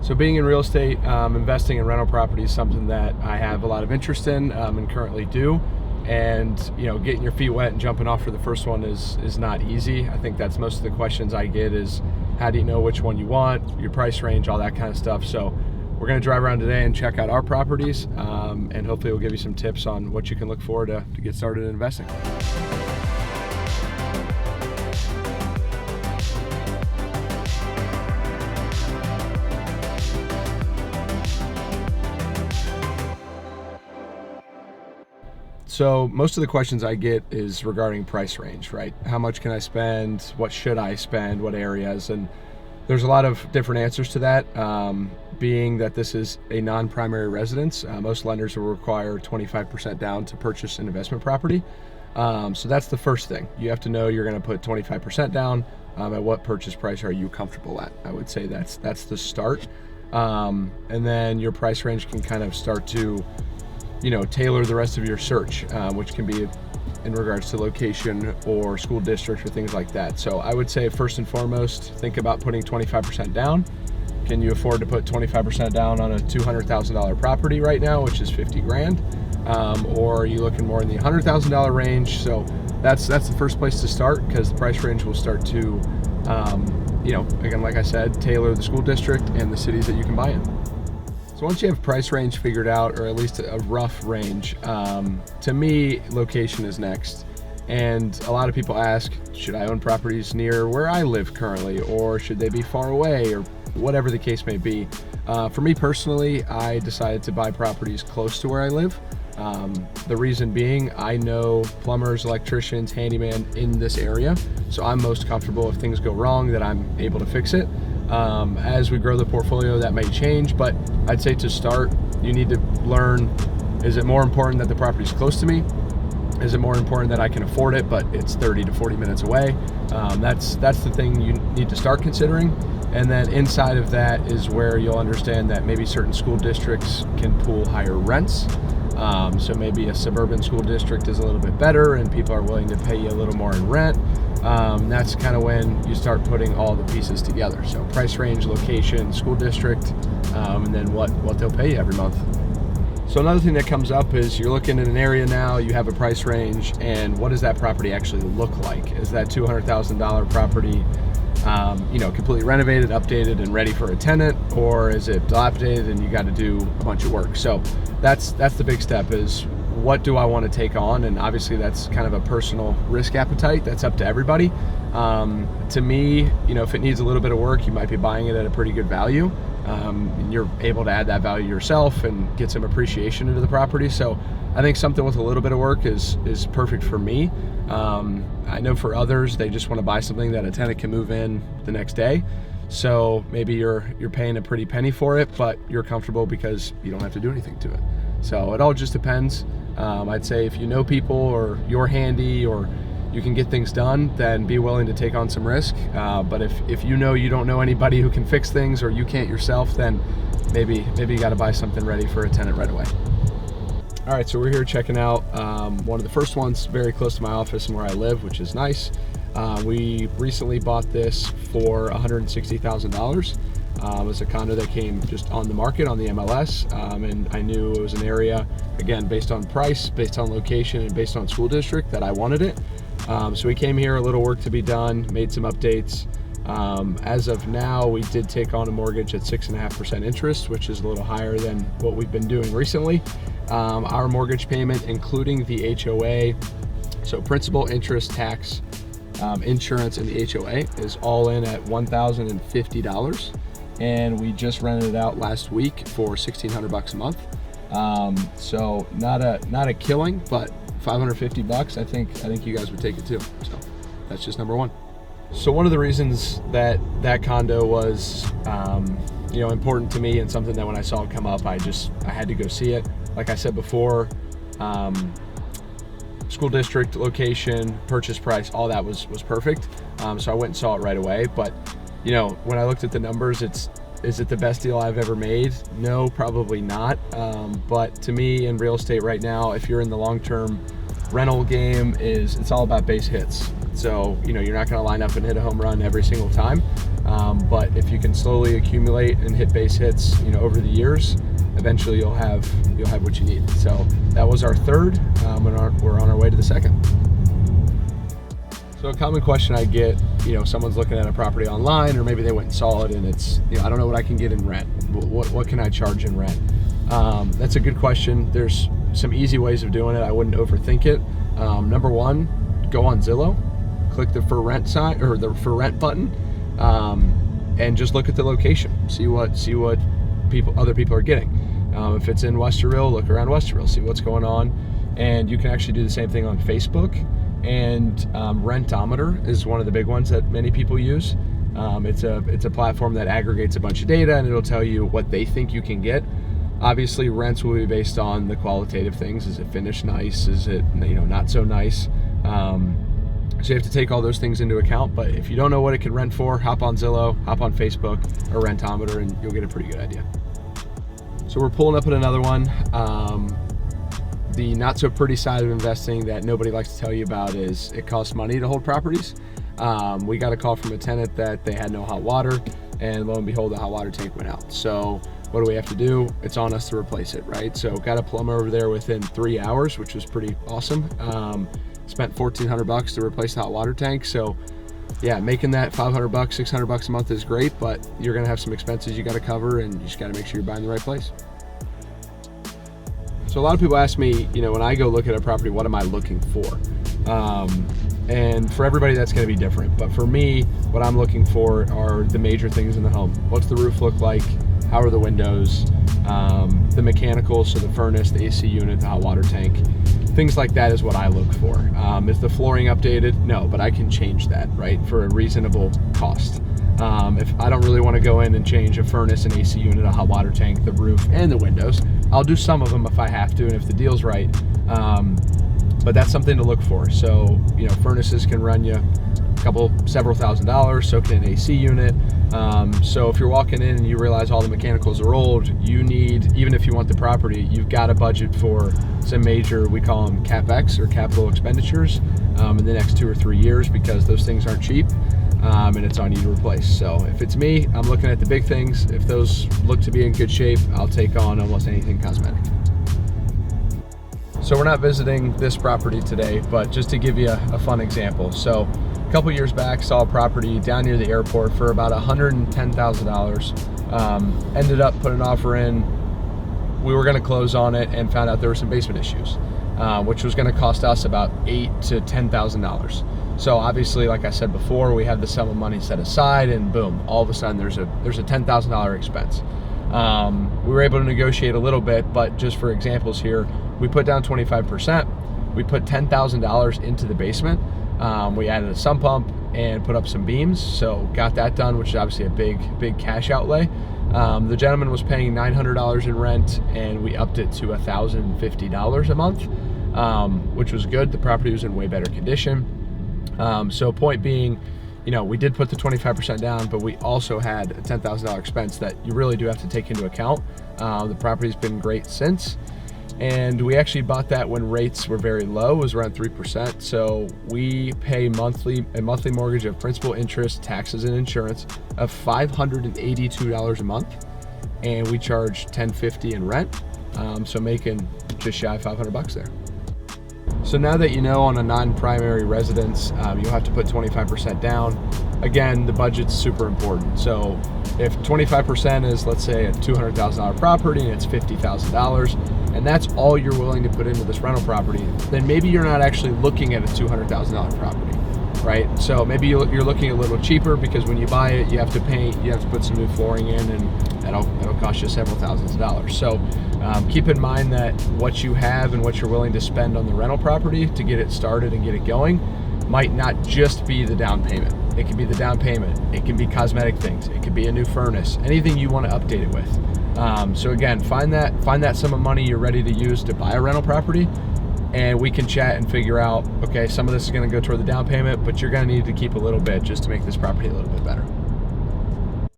So being in real estate, investing in rental property is something that I have a lot of interest in and currently do. And getting your feet wet and jumping off for the first one is not easy. I think that's most of the questions I get is, how do you know which one you want, your price range, all that kind of stuff. So we're going to drive around today and check out our properties, and hopefully we'll give you some tips on what you can look for to get started in investing. So most of the questions I get is regarding price range, right? How much can I spend? What should I spend? What areas? And there's a lot of different answers to that. Being that this is a non-primary residence, most lenders will require 25% down to purchase an investment property. So that's the first thing. You have to know you're going to put 25% down. At what purchase price are you comfortable at? I would say that's the start. And then your price range can kind of start to tailor the rest of your search, which can be in regards to location or school district or things like that. So I would say first and foremost, think about putting 25% down. Can you afford to put 25% down on a $200,000 property right now, which is 50 grand? Or are you looking more in the $100,000 range? So that's the first place to start, because the price range will start to, again, like I said, tailor the school district and the cities that you can buy in. So once you have price range figured out, or at least a rough range, to me, location is next. And a lot of people ask, should I own properties near where I live currently, or should they be far away, or whatever the case may be. For me personally, I decided to buy properties close to where I live. The reason being, I know plumbers, electricians, handyman in this area, so I'm most comfortable if things go wrong that I'm able to fix it. As we grow the portfolio, that may change, but I'd say to start, you need to learn, is it more important that the property's close to me? Is it more important that I can afford it, but it's 30 to 40 minutes away? That's the thing you need to start considering. And then inside of that is where you'll understand that maybe certain school districts can pool higher rents. So maybe a suburban school district is a little bit better and people are willing to pay you a little more in rent. That's kind of when you start putting all the pieces together. So price range, location, school district, and then what they'll pay you every month. So another thing that comes up is you're looking at an area now, you have a price range, and what does that property actually look like? Is that $200,000 property completely renovated, updated, and ready for a tenant, or is it dilapidated and you got to do a bunch of work? So that's the big step, is what do I want to take on? And obviously that's kind of a personal risk appetite. That's up to everybody. To me, if it needs a little bit of work, you might be buying it at a pretty good value. And you're able to add that value yourself and get some appreciation into the property. So I think something with a little bit of work is perfect for me. I know for others, they just want to buy something that a tenant can move in the next day. So maybe you're paying a pretty penny for it, but you're comfortable because you don't have to do anything to it. So it all just depends. I'd say if you know people, or you're handy, or you can get things done, then be willing to take on some risk. But if you don't know anybody who can fix things, or you can't yourself, then maybe you got to buy something ready for a tenant right away. All right, so we're here checking out one of the first ones very close to my office and where I live, which is nice. We recently bought this for $160,000. It was a condo that came just on the market on the MLS, and I knew it was an area, again, based on price, based on location, and based on school district, that I wanted it. So we came here, a little work to be done, made some updates. As of now, we did take on a mortgage at 6.5% interest, which is a little higher than what we've been doing recently. Our mortgage payment, including the HOA, so principal, interest, tax, insurance, and the HOA, is all in at $1,050. And we just rented it out last week for $1,600 a month. So not a killing, but $550. I think you guys would take it too. So that's just number one. So one of the reasons that condo was important to me, and something that when I saw it come up, I had to go see it. Like I said before, school district, location, purchase price, all that was perfect. So I went and saw it right away. But when I looked at the numbers, is it the best deal I've ever made? No, probably not. But to me, in real estate right now, if you're in the long-term rental game, it's all about base hits. So you're not going to line up and hit a home run every single time. But if you can slowly accumulate and hit base hits, over the years, eventually you'll have what you need. So that was our third, and we're on our way to the second. So a common question I get, someone's looking at a property online, or maybe they went and saw it, and it's, I don't know what I can get in rent. What can I charge in rent? That's a good question. There's some easy ways of doing it. I wouldn't overthink it. Number one, go on Zillow, click the for rent sign or the for rent button, and just look at the location. See what other people are getting. If it's in Westerville, look around Westerville, see what's going on. And you can actually do the same thing on Facebook. And Rentometer is one of the big ones that many people use. It's a platform that aggregates a bunch of data, and it'll tell you what they think you can get. Obviously, rents will be based on the qualitative things. Is it finished nice? Is it not so nice? So you have to take all those things into account. But if you don't know what it can rent for, hop on Zillow, hop on Facebook or Rentometer, and you'll get a pretty good idea. So we're pulling up at another one. The not so pretty side of investing that nobody likes to tell you about is it costs money to hold properties. We got a call from a tenant that they had no hot water, and lo and behold, the hot water tank went out. So what do we have to do? It's on us to replace it, right? So got a plumber over there within 3 hours, which was pretty awesome. Spent $1,400 to replace the hot water tank. So yeah, making that $500, $600 a month is great, but you're gonna have some expenses you gotta cover, and you just gotta make sure you're buying the right place. So a lot of people ask me, when I go look at a property, what am I looking for? And for everybody, that's going to be different. But for me, what I'm looking for are the major things in the home. What's the roof look like? How are the windows? The mechanicals, so the furnace, the AC unit, the hot water tank. Things like that is what I look for. Is the flooring updated? No, but I can change that, right, for a reasonable cost. If I don't really want to go in and change a furnace, an AC unit, a hot water tank, the roof, and the windows, I'll do some of them if I have to and if the deal's right. But that's something to look for. So, furnaces can run you several $1,000s, so can an AC unit. So if you're walking in and you realize all the mechanicals are old, you need, even if you want the property, you've got to budget for some major, we call them CapEx or capital expenditures, in the next 2 or 3 years, because those things aren't cheap. And it's on you to replace. So if it's me, I'm looking at the big things. If those look to be in good shape, I'll take on almost anything cosmetic. So we're not visiting this property today, but just to give you a fun example. So a couple years back, saw a property down near the airport for about $110,000. Ended up putting an offer in. We were going to close on it and found out there were some basement issues, which was going to cost us about $8,000 to $10,000. So obviously, like I said before, we had the sum of money set aside, and boom, all of a sudden there's a $10,000 expense. We were able to negotiate a little bit, but just for examples here, we put down 25%. We put $10,000 into the basement. We added a sump pump and put up some beams, so got that done, which is obviously a big cash outlay. The gentleman was paying $900 in rent, and we upped it to $1,050 a month, which was good. The property was in way better condition. So point being, we did put the 25% down, but we also had a $10,000 expense that you really do have to take into account. The property's been great since, and we actually bought that when rates were very low. It was around 3%. So we pay a monthly mortgage of principal, interest, taxes, and insurance of $582 a month, and we charge $1,050 in rent. So making just shy of $500 there. So now that you know, on a non-primary residence, you'll have to put 25% down. Again, the budget's super important. So if 25% is, let's say, a $200,000 property and it's $50,000, and that's all you're willing to put into this rental property, then maybe you're not actually looking at a $200,000 property, right? So maybe you're looking a little cheaper, because when you buy it, you have to paint, you have to put some new flooring in, and that'll cost you several thousands of dollars. So keep in mind that what you have and what you're willing to spend on the rental property to get it started and get it going might not just be the down payment. It can be the down payment. It can be cosmetic things. It could be a new furnace, anything you want to update it with. So again, find that sum of money you're ready to use to buy a rental property, and we can chat and figure out, okay, some of this is going to go toward the down payment, but you're going to need to keep a little bit just to make this property a little bit better.